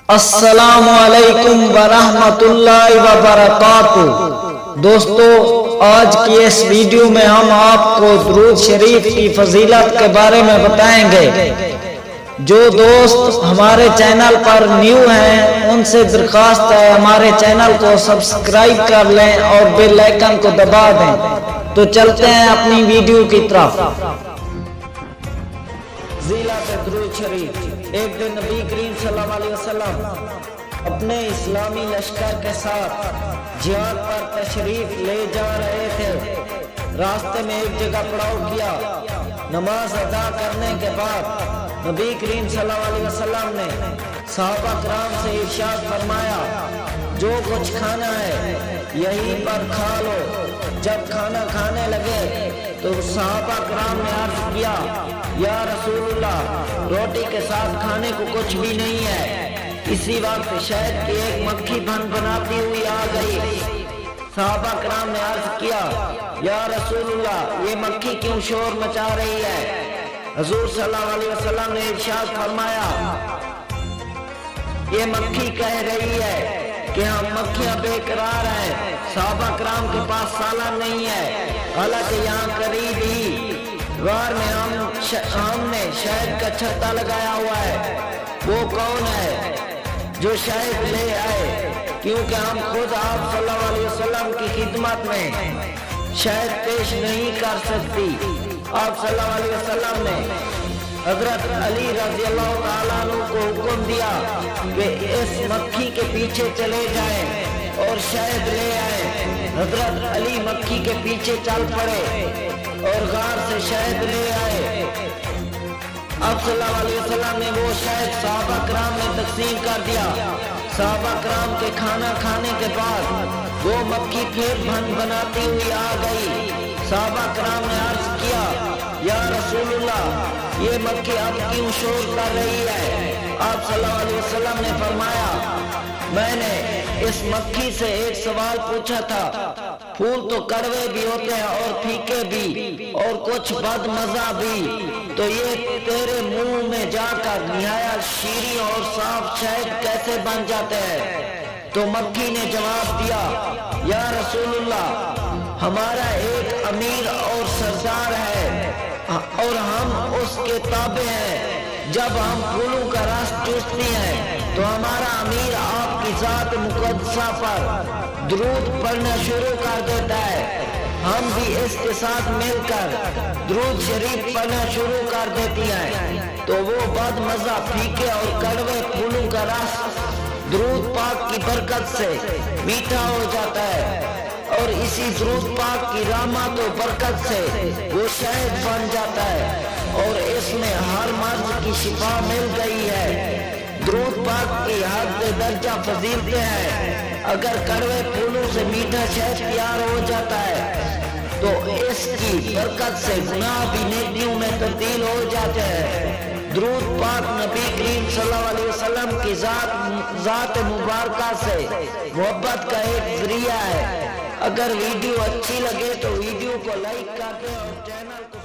السلام علیکم ورحمۃ اللہ وبرکاتہ۔ دوستو، آج کی اس ویڈیو میں ہم آپ کو درود شریف کی فضیلت کے بارے میں بتائیں گے۔ جو دوست ہمارے چینل پر نیو ہیں ان سے درخواست ہے ہمارے چینل کو سبسکرائب کر لیں اور بیل آئیکن کو دبا دیں۔ تو چلتے ہیں اپنی ویڈیو کی طرف۔ فضیلت درود شریف۔ ایک دن نبی کریم صلی اللہ علیہ وسلم اپنے اسلامی لشکر کے ساتھ جہاد پر تشریف لے جا رہے تھے۔ راستے میں ایک جگہ پڑاؤ کیا۔ نماز ادا کرنے کے بعد نبی کریم صلی اللہ علیہ وسلم نے صحابہ کرام سے ارشاد فرمایا، جو کچھ کھانا ہے یہیں پر کھا لو۔ جب کھانا کھانے لگے تو صحابہ کرام نے عرض کیا، یا رسول اللہ، روٹی کے ساتھ کھانے کو کچھ بھی نہیں ہے۔ اسی وقت شہد کی ایک مکھی بن بناتی ہوئی آ گئی۔ صحابہ کرام نے عرض کیا، یا رسول اللہ، یہ مکھی کیوں شور مچا رہی ہے؟ حضور صلی اللہ علیہ وسلم نے ارشاد فرمایا، یہ مکھی کہہ رہی ہے کہ ہم مکھیاں بے قرار ہیں۔ صحابہ کرام کے پاس سالن نہیں ہے، حالانکہ یہاں قریب ہی غار میں ہم نے شہد کا چھتا لگایا ہوا ہے۔ وہ کون ہے جو شہد لے آئے؟ کیونکہ ہم خود آپ صلی اللہ علیہ وسلم کی خدمت میں شہد پیش نہیں کر سکتی۔ آپ صلی اللہ علیہ وسلم نے حضرت علی رضی اللہ تعالیٰ عنہ کو حکم دیا کہ اس مکھی کے پیچھے چلے جائیں اور شہد لے آئیں۔ حضرت علی مکھی کے پیچھے چل پڑے اور غار سے شہد لے آئے۔ اب صلی اللہ علیہ وسلم نے وہ شہد صحابہ کرام میں تقسیم کر دیا۔ صحابہ کرام کے کھانا کھانے کے بعد وہ مکھی پھر بن بناتی ہوئی آ گئی۔ صحابہ کرام نے عرض کیا، یا رسول اللہ، یہ مکھی اب کیوں شور کر رہی ہے؟ آپ صلی اللہ علیہ وسلم نے فرمایا، میں نے اس مکھی سے ایک سوال پوچھا تھا۔ پھول تو کڑوے بھی ہوتے ہیں اور پھیکے بھی اور کچھ بد مزہ بھی، تو یہ تیرے منہ میں جا کر نہایت شیریں اور صاف شہد کیسے بن جاتے ہیں؟ تو مکھی نے جواب دیا، یا رسول اللہ، ہمارا ایک امیر اور سردار ہے اور ہم اس کے تابع ہیں۔ جب ہم پھولوں کا رس چوستے ہیں تو ہمارا امیر آپ کی ذات مقدسہ پر درود پڑھنا شروع کر دیتا ہے، ہم بھی اس کے ساتھ مل کر درود شریف پڑھنا شروع کر دیتی ہیں، تو وہ بد مزہ پھیکے اور کڑوے پھولوں کا رس درود پاک کی برکت سے میٹھا ہو جاتا ہے، اور اسی درود پاک کی رحمت و برکت سے وہ شہد بن جاتا ہے، اور اس میں ہر مرض کی شفا مل گئی ہے۔ درود پاک کی حد درجہ فضیلتیں ہیں۔ اگر کڑوے پھولوں سے میٹھا شہد تیار ہو جاتا ہے تو اس کی برکت سے گناہ بھی نیکیوں میں تبدیل ہو جاتے ہیں۔ درود پاک نبی کریم صلی اللہ علیہ وسلم کی ذات مبارکہ سے محبت کا ایک ذریعہ ہے۔ اگر ویڈیو اچھی لگے تو ویڈیو کو لائک کر دیں اور چینل کو